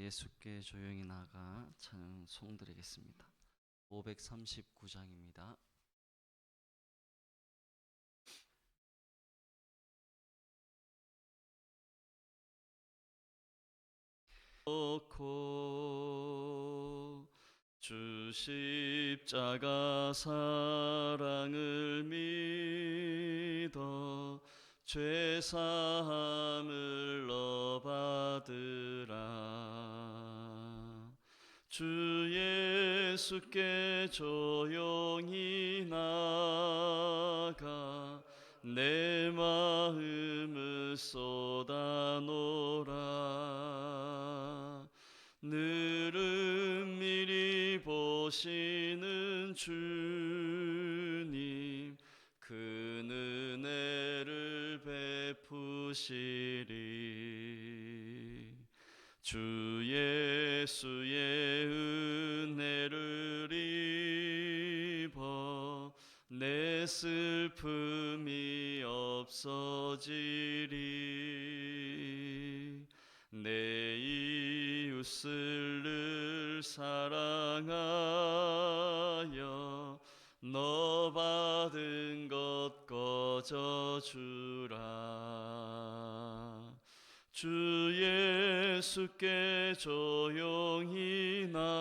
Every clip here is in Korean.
예수께 조용히 나가 찬양 송드리겠습니다. 539장입니다. 주 십자가 사랑을 믿어 죄 사함을 너 받으라. 주 예수께 조용히 나가 내 마음을 쏟아놓으라. 늘은 미리 보시는 주님, 그 은혜를 베푸시리. 주 예수의 은혜를 입어 내 슬픔이 없어지리. 내 이웃을 늘 사랑하여 너 받은 것 거저주라. 주 예수께 조용히 나가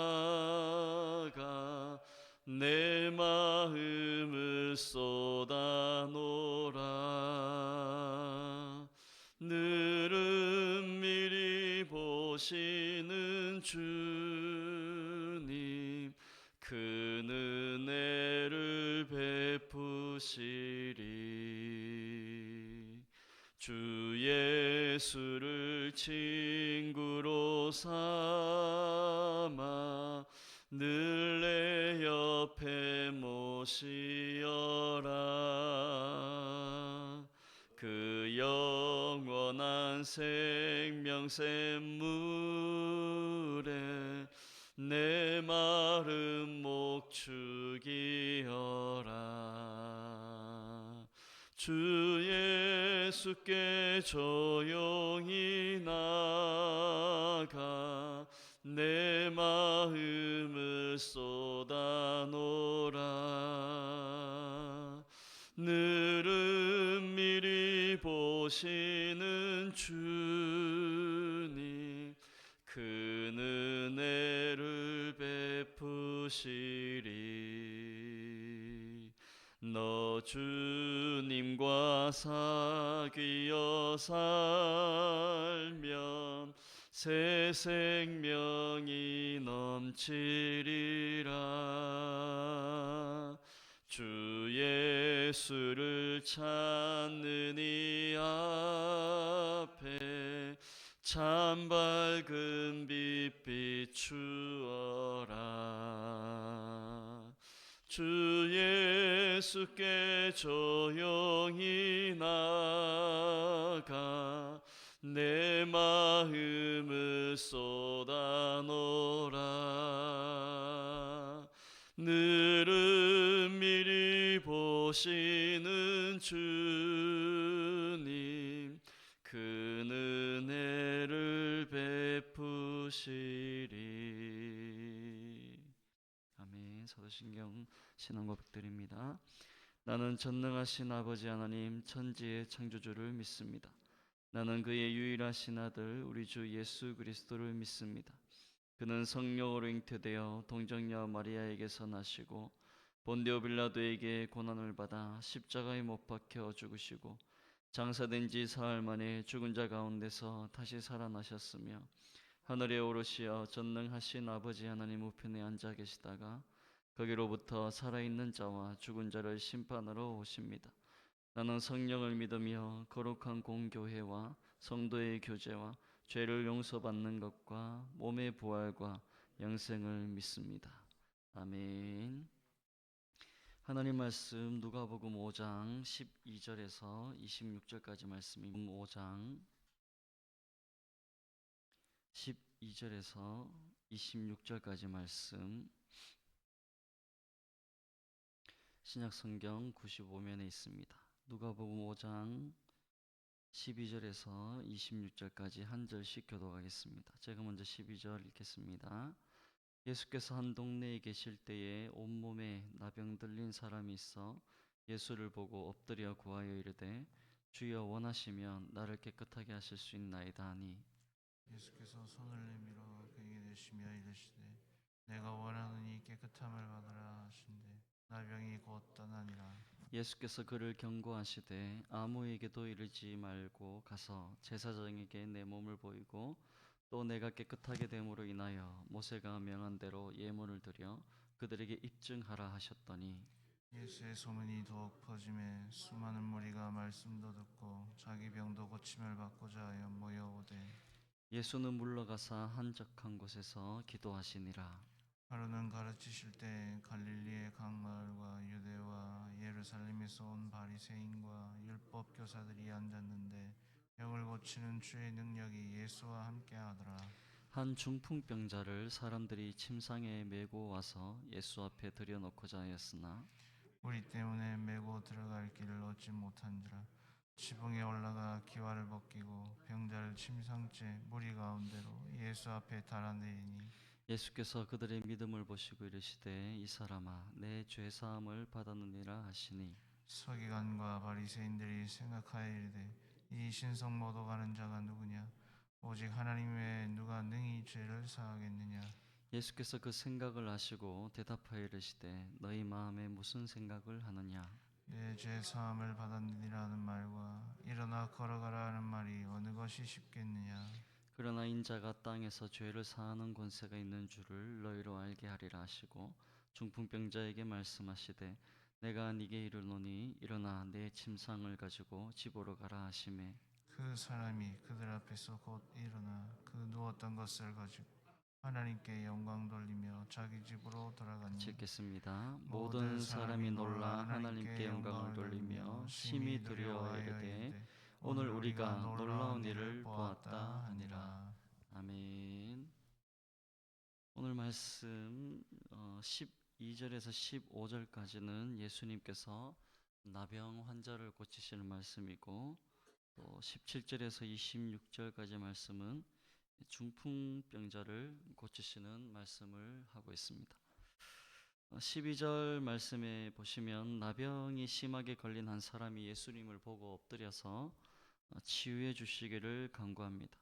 내 마음을 쏟아놓으라. 늘은 미리 보시는 주님, 그 은혜를 베푸시리. 주 예수를 친구로 삼아 늘 내 옆에 모시어라. 그 영원한 생명 샘물에 내 마름 목축이어라. 주 예수께 조용히 나가 내 마음을 쏟아놓으라. 늘은 미리 보시는 주님, 그 은혜를 베푸시리. 너 주님과 사귀어 살면 새 생명이 넘치리라. 주 예수를 찾는 이 앞에 참 밝은 빛 비추어라. 주 예수께 조용히 나가 내 마음을 쏟아놓으라. 늘은 미리 보시는 주님, 그 은혜를 베푸시리. 아멘. 사도신경 신앙 고백드립니다. 나는 전능하신 아버지 하나님 천지의 창조주를 믿습니다. 나는 그의 유일하신 아들 우리 주 예수 그리스도를 믿습니다. 그는 성령으로 잉태되어 동정녀 마리아에게서 나시고 본디오 빌라도에게 고난을 받아 십자가에 못 박혀 죽으시고 장사된 지 사흘 만에 죽은 자 가운데서 다시 살아나셨으며 하늘에 오르시어 전능하신 아버지 하나님 우편에 앉아 계시다가 거기로부터 살아있는 자와 죽은 자를 심판하러 오십니다. 나는 성령을 믿으며 거룩한 공교회와 성도의 교제와 죄를 용서받는 것과 몸의 부활과 영생을 믿습니다. 아멘. 하나님 말씀 누가복음 5장 12절에서 26절까지 말씀입니다. 5장 12절에서 26절까지 말씀, 신약성경 95면에 있습니다. 누가복음 5장 12절에서 26절까지 한 절씩 교독하겠습니다. 제가 먼저 12절 읽겠습니다. 예수께서 한 동네에 계실 때에 온몸에 나병 들린 사람이 있어 예수를 보고 엎드려 구하여 이르되 주여 원하시면 나를 깨끗하게 하실 수 있나이다 하니 예수께서 손을 내밀어 그에게 대시며 이르시되 내가 원하노니 깨끗함을 받으라 하신대 나병이 곧 떠나니라. 예수께서 그를 경고하시되 아무에게도 이르지 말고 가서 제사장에게 내 몸을 보이고 또 내가 깨끗하게 됨으로 인하여 모세가 명한 대로 예물을 드려 그들에게 입증하라 하셨더니 예수의 소문이 더욱 퍼짐에 수많은 무리가 말씀도 듣고 자기 병도 고침을 받고자 하여 모여오되 예수는 물러가사 한적한 곳에서 기도하시니라. 하루는 가르치실 때 갈릴리의 각 마을과 유대와 예루살렘에서 온 바리새인과 율법 교사들이 앉았는데 병을 고치는 주의 능력이 예수와 함께하더라. 한 중풍병자를 사람들이 침상에 메고 와서 예수 앞에 들여놓고자 하였으나 우리 때문에 메고 들어갈 길을 얻지 못한지라. 지붕에 올라가 기와를 벗기고 병자를 침상째 무리 가운데로 예수 앞에 달아내리니 예수께서 그들의 믿음을 보시고 이르시되 이 사람아 내 죄 사함을 받았느니라 하시니 서기관과 바리새인들이 생각하여 이르되 이 신성 모독하는 자가 누구냐? 오직 하나님 외에 누가 능히 죄를 사하겠느냐? 예수께서 그 생각을 아시고 대답하여 이르시되 너희 마음에 무슨 생각을 하느냐 내 죄 사함을 받았느니라는 말과 일어나 걸어가라 하는 말이 어느 것이 쉽겠느냐? 그러나 인자가 땅에서 죄를 사하는 권세가 있는 줄을 너희로 알게 하리라 하시고 중풍병자에게 말씀하시되 내가 네게 이르노니 일어나 내 침상을 가지고 집으로 가라 하시매 그 사람이 그들 앞에서 곧 일어나 그 누웠던 것을 가지고 하나님께 영광 돌리며 자기 집으로 돌아갔니. 읽겠습니다. 모든 모든 사람이 사람이 놀라 놀라 하나님께 하나님께 영광을 영광을 돌리며 돌리며 심히 심히 두려워하여 두려워하여 이르되 이르되 오늘 오늘 우리가 우리가 놀라운 놀라운 일을 일을 보았다 보았다 하니라. 하니라. 아멘. 오늘 말씀 12절에서 15절까지는 예수님께서 나병 환자를 고치시는 말씀이고 또 17절에서 26절까지 말씀은 중풍병자를 고치시는 말씀을 하고 있습니다. 12절 말씀에 보시면 나병이 심하게 걸린 한 사람이 예수님을 보고 엎드려서 치유해 주시기를 간구합니다.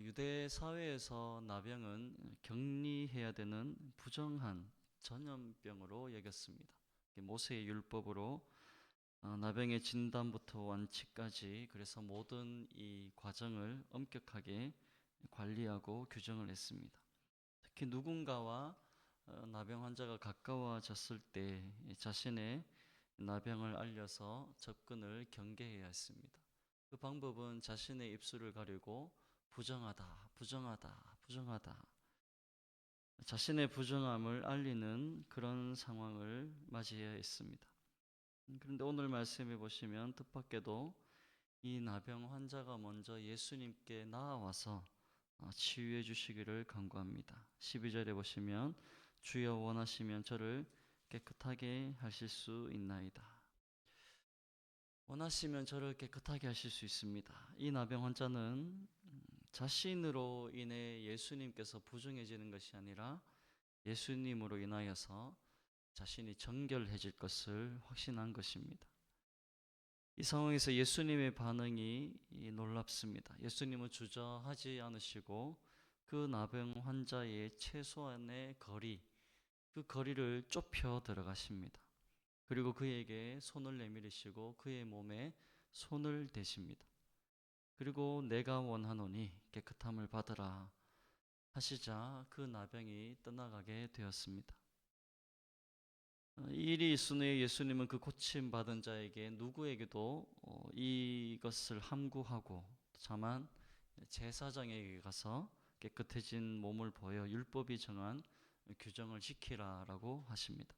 유대 사회에서 나병은 격리해야 되는 부정한 전염병으로 여겼습니다. 모세의 율법으로 나병의 진단부터 완치까지 그래서 모든 이 과정을 엄격하게 관리하고 규정을 했습니다. 특히 누군가와 나병 환자가 가까워졌을 때 자신의 나병을 알려서 접근을 경계해야 했습니다. 그 방법은 자신의 입술을 가리고 부정하다, 부정하다, 부정하다. 자신의 부정함을 알리는 그런 상황을 맞이해야 했습니다. 그런데 오늘 말씀해 보시면 뜻밖에도 이 나병 환자가 먼저 예수님께 나아와서 치유해 주시기를 간구합니다. 12절에 보시면 주여 원하시면 저를 깨끗하게 하실 수 있나이다. 원하시면 저를 깨끗하게 하실 수 있습니다. 이 나병 환자는 자신으로 인해 예수님께서 부정해지는 것이 아니라 예수님으로 인하여서 자신이 정결해질 것을 확신한 것입니다. 이 상황에서 예수님의 반응이 놀랍습니다. 예수님은 주저하지 않으시고 그 나병 환자의 최소한의 거리, 그 거리를 좁혀 들어가십니다. 그리고 그에게 손을 내밀으시고 그의 몸에 손을 대십니다. 그리고 내가 원하노니 깨끗함을 받으라 하시자 그 나병이 떠나가게 되었습니다. 이 일이 있은 후에 예수님은 그 고침받은 자에게 누구에게도 이것을 함구하고 다만 제사장에게 가서 깨끗해진 몸을 보여 율법이 정한 규정을 지키라라고 하십니다.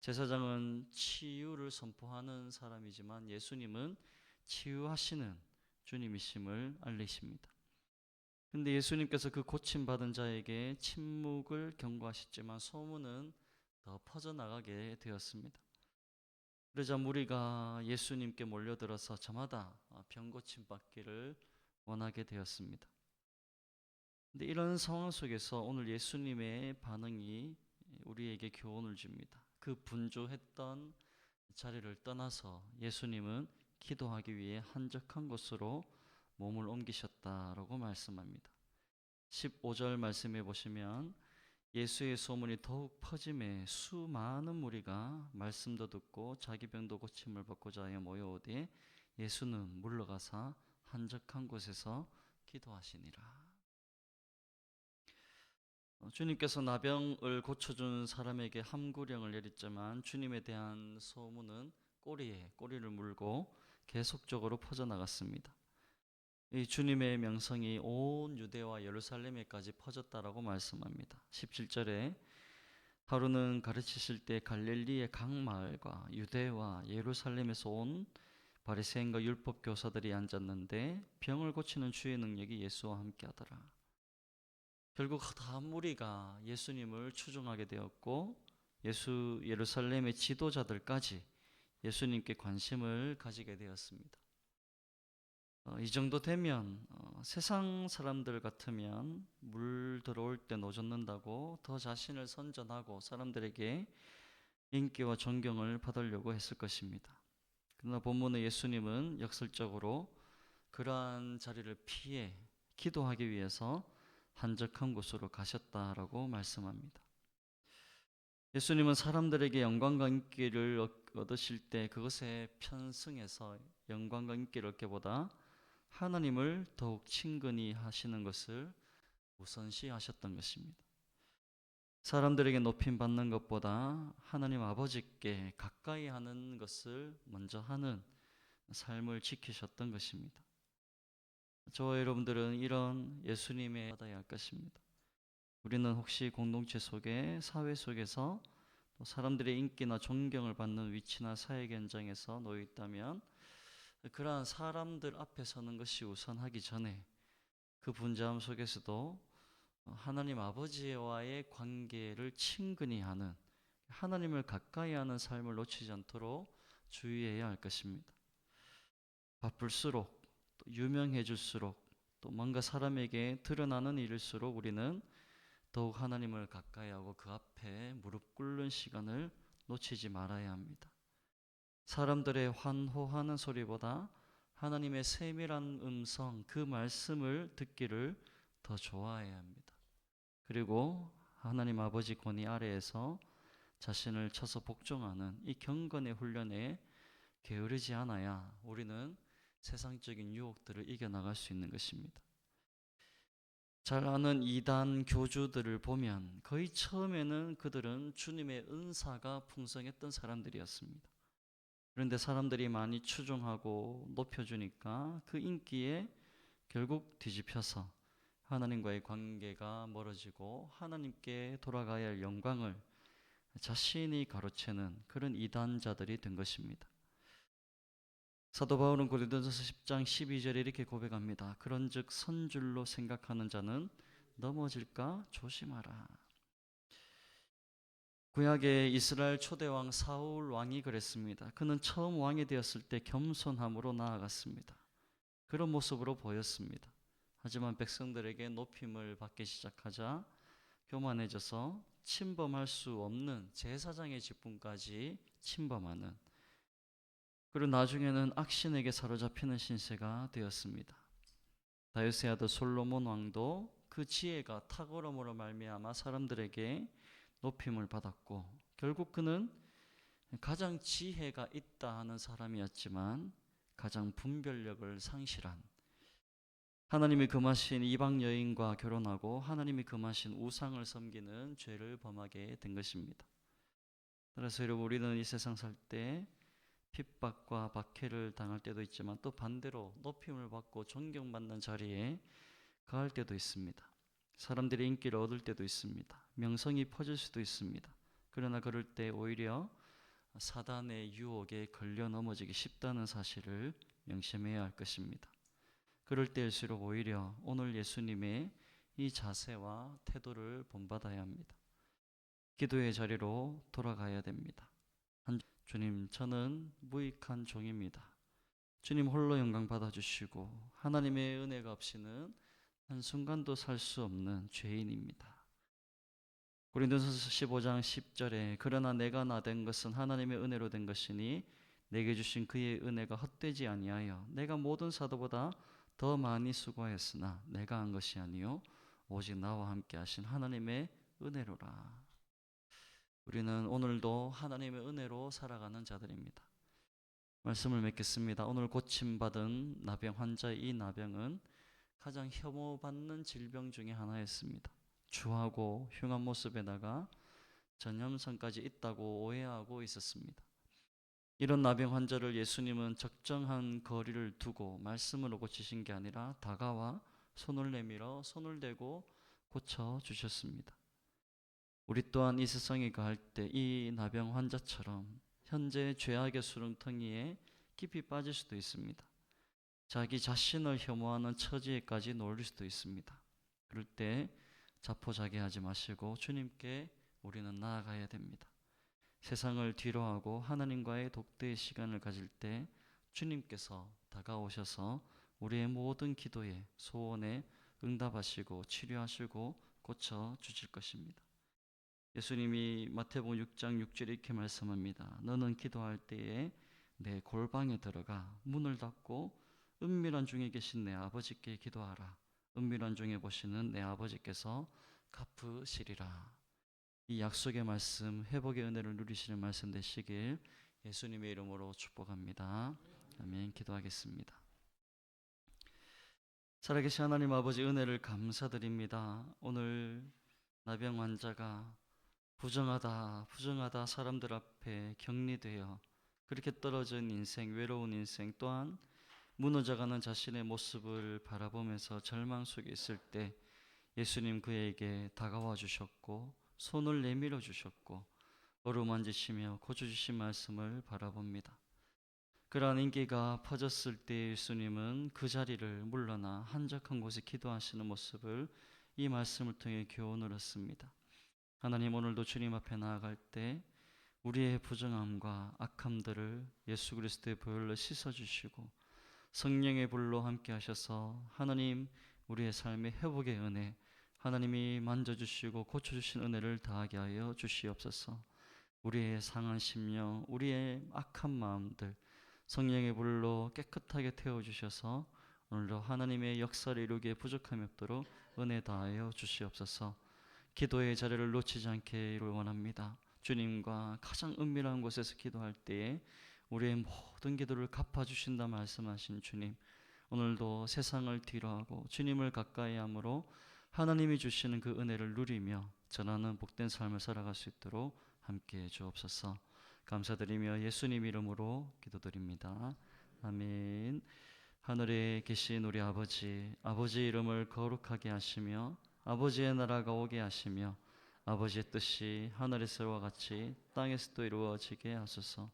제사장은 치유를 선포하는 사람이지만 예수님은 치유하시는 주님이심을 알리십니다. 근데 예수님께서 그 고침받은 자에게 침묵을 경고하셨지만 소문은 더 퍼져나가게 되었습니다. 그러자 무리가 예수님께 몰려들어서 저마다 병 고침 받기를 원하게 되었습니다. 근데 이런 상황 속에서 오늘 예수님의 반응이 우리에게 교훈을 줍니다. 그 분주했던 자리를 떠나서 예수님은 기도하기 위해 한적한 곳으로 몸을 옮기셨다라고 말씀합니다. 15절 말씀해 보시면 예수의 소문이 더욱 퍼짐에 수많은 무리가 말씀도 듣고 자기 병도 고침을 받고자 하여 모여오되 예수는 물러가사 한적한 곳에서 기도하시니라. 주님께서 나병을 고쳐준 사람에게 함구령을 내렸지만 주님에 대한 소문은 꼬리에 꼬리를 물고 계속적으로 퍼져나갔습니다. 이 주님의 명성이 온 유대와 예루살렘에까지 퍼졌다라고 말씀합니다. 17절에 하루는 가르치실 때 갈릴리의 각 마을과 유대와 예루살렘에서 온 바리새인과 율법 교사들이 앉았는데 병을 고치는 주의 능력이 예수와 함께하더라. 결국 다 무리가 예수님을 추종하게 되었고 예루살렘의 지도자들까지 예수님께 관심을 가지게 되었습니다. 이 정도 되면 세상 사람들 같으면 물 들어올 때 노젓는다고 더 자신을 선전하고 사람들에게 인기와 존경을 받으려고 했을 것입니다. 그러나 본문의 예수님은 역설적으로 그러한 자리를 피해 기도하기 위해서 한적한 곳으로 가셨다라고 말씀합니다. 예수님은 사람들에게 영광과 인기를 얻으실 때 그것에 편승해서 영광과 인기를 얻기보다 하나님을 더욱 친근히 하시는 것을 우선시하셨던 것입니다. 사람들에게 높임 받는 것보다 하나님 아버지께 가까이 하는 것을 먼저 하는 삶을 지키셨던 것입니다. 저와 여러분들은 이런 예수님의 받아야 할 것입니다. 우리는 혹시 공동체 속에 사회 속에서 또 사람들의 인기나 존경을 받는 위치나 사회 현장에서 놓여 있다면 그러한 사람들 앞에 서는 것이 우선하기 전에 그 분주함 속에서도 하나님 아버지와의 관계를 친근히 하는 하나님을 가까이 하는 삶을 놓치지 않도록 주의해야 할 것입니다. 바쁠수록 또 유명해질수록 또 뭔가 사람에게 드러나는 일일수록 우리는 더욱 하나님을 가까이 하고 그 앞에 무릎 꿇는 시간을 놓치지 말아야 합니다. 사람들의 환호하는 소리보다 하나님의 세밀한 음성, 그 말씀을 듣기를 더 좋아해야 합니다. 그리고 하나님 아버지 권위 아래에서 자신을 쳐서 복종하는 이 경건의 훈련에 게으르지 않아야 우리는 세상적인 유혹들을 이겨나갈 수 있는 것입니다. 잘 아는 이단 교주들을 보면 거의 처음에는 그들은 주님의 은사가 풍성했던 사람들이었습니다. 그런데 사람들이 많이 추종하고 높여주니까 그 인기에 결국 뒤집혀서 하나님과의 관계가 멀어지고 하나님께 돌아가야 할 영광을 자신이 가로채는 그런 이단자들이 된 것입니다. 사도 바울은 고린도전서 10장 12절에 이렇게 고백합니다. 그런즉 선줄로 생각하는 자는 넘어질까 조심하라. 구약의 이스라엘 초대왕 사울 왕이 그랬습니다. 그는 처음 왕이 되었을 때 겸손함으로 나아갔습니다. 그런 모습으로 보였습니다. 하지만 백성들에게 높임을 받기 시작하자 교만해져서 침범할 수 없는 제사장의 직분까지 침범하는, 그리고 나중에는 악신에게 사로잡히는 신세가 되었습니다. 다윗의 아들 솔로몬 왕도 그 지혜가 탁월함으로 말미암아 사람들에게 높임을 받았고 결국 그는 가장 지혜가 있다 하는 사람이었지만 가장 분별력을 상실한, 하나님이 금하신 이방 여인과 결혼하고 하나님이 금하신 우상을 섬기는 죄를 범하게 된 것입니다. 따라서 여러분, 우리는 이 세상 살 때 핍박과 박해를 당할 때도 있지만 또 반대로 높임을 받고 존경받는 자리에 가할 때도 있습니다. 사람들의 인기를 얻을 때도 있습니다. 명성이 퍼질 수도 있습니다. 그러나 그럴 때 오히려 사단의 유혹에 걸려 넘어지기 쉽다는 사실을 명심해야 할 것입니다. 그럴 때일수록 오히려 오늘 예수님의 이 자세와 태도를 본받아야 합니다. 기도의 자리로 돌아가야 됩니다. 주님, 저는 무익한 종입니다. 주님 홀로 영광 받아주시고 하나님의 은혜가 없이는 한순간도 살 수 없는 죄인입니다. 고린도전서 15장 10절에 그러나 내가 나 된 것은 하나님의 은혜로 된 것이니 내게 주신 그의 은혜가 헛되지 아니하여 내가 모든 사도보다 더 많이 수고하였으나 내가 한 것이 아니요 오직 나와 함께 하신 하나님의 은혜로라. 우리는 오늘도 하나님의 은혜로 살아가는 자들입니다. 말씀을 맺겠습니다. 오늘 고침받은 나병 환자의 이 나병은 가장 혐오받는 질병 중에 하나였습니다. 추하고 흉한 모습에다가 전염성까지 있다고 오해하고 있었습니다. 이런 나병 환자를 예수님은 적정한 거리를 두고 말씀으로 고치신 게 아니라 다가와 손을 내밀어 손을 대고 고쳐주셨습니다. 우리 또한 이 세상에 가할 때 이 나병 환자처럼 현재 죄악의 수렁텅이에 깊이 빠질 수도 있습니다. 자기 자신을 혐오하는 처지에까지 놓을 수도 있습니다. 그럴 때 자포자기하지 마시고 주님께 우리는 나아가야 됩니다. 세상을 뒤로하고 하나님과의 독대의 시간을 가질 때 주님께서 다가오셔서 우리의 모든 기도에 소원에 응답하시고 치료하시고 고쳐주실 것입니다. 예수님이 마태복음 6장 6절에 이렇게 말씀합니다. 너는 기도할 때에 내 골방에 들어가 문을 닫고 은밀한 중에 계신 내 아버지께 기도하라. 은밀한 중에 보시는 내 아버지께서 갚으시리라. 이 약속의 말씀, 회복의 은혜를 누리시는 말씀 되시길 예수님의 이름으로 축복합니다. 아멘. 기도하겠습니다. 살아계신 하나님 아버지, 은혜를 감사드립니다. 오늘 나병 환자가 부정하다 사람들 앞에 격리되어 그렇게 떨어진 인생, 외로운 인생, 또한 무너져가는 자신의 모습을 바라보면서 절망 속에 있을 때 예수님 그에게 다가와 주셨고 손을 내밀어 주셨고 어루만지시며 고쳐주신 말씀을 바라봅니다. 그러한 인기가 퍼졌을 때 예수님은 그 자리를 물러나 한적한 곳에 기도하시는 모습을 이 말씀을 통해 교훈을 얻습니다. 하나님, 오늘도 주님 앞에 나아갈 때 우리의 부정함과 악함들을 예수 그리스도의 보혈로 씻어주시고 성령의 불로 함께 하셔서 하나님 우리의 삶의 회복의 은혜, 하나님이 만져주시고 고쳐주신 은혜를 다하게 하여 주시옵소서. 우리의 상한 심령, 우리의 악한 마음들 성령의 불로 깨끗하게 태워주셔서 오늘도 하나님의 역사를 이루기에 부족함이 없도록 은혜 다하여 주시옵소서. 기도의 자리를 놓치지 않기를 원합니다. 주님과 가장 은밀한 곳에서 기도할 때에 우리의 모든 기도를 갚아주신다 말씀하신 주님, 오늘도 세상을 뒤로하고 주님을 가까이 함으로 하나님이 주시는 그 은혜를 누리며 전하는 복된 삶을 살아갈 수 있도록 함께해 주옵소서. 감사드리며 예수님 이름으로 기도드립니다. 아멘. 하늘에 계신 우리 아버지, 아버지 이름을 거룩하게 하시며 아버지의 나라가 오게 하시며 아버지의 뜻이 하늘에서와 같이 땅에서도 이루어지게 하소서.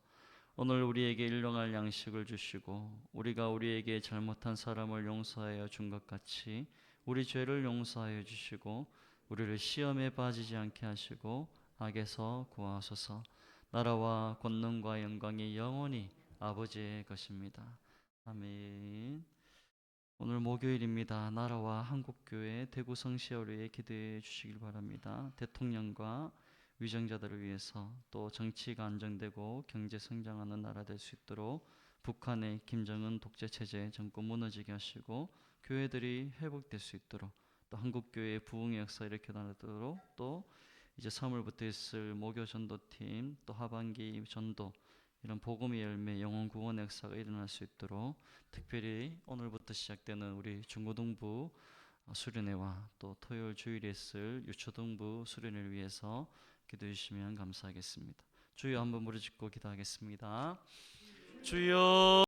오늘 우리에게 일용할 양식을 주시고 우리가 우리에게 잘못한 사람을 용서하여 준 것 같이 우리 죄를 용서하여 주시고 우리를 시험에 빠지지 않게 하시고 악에서 구하소서. 나라와 권능과 영광이 영원히 아버지의 것입니다. 아멘. 오늘 목요일입니다. 나라와 한국교회 대구 성시어루에 기도해 주시길 바랍니다. 대통령과 위정자들을 위해서 또 정치가 안정되고 경제 성장하는 나라 될 수 있도록 북한의 김정은 독재 체제 정권 무너지게 하시고 교회들이 회복될 수 있도록 또 한국교회의 부흥의 역사 일으켜 나가도록 또 이제 3월부터 있을 목요 전도팀 또 하반기 전도 이런 복음의 열매 영혼 구원의 역사가 일어날 수 있도록 특별히 오늘부터 시작되는 우리 중고등부 수련회와 또 토요일 주일에 있을 유초등부 수련회를 위해서 기도해 주시면 감사하겠습니다. 주여 한번 무릎 짓고 기도하겠습니다. 주여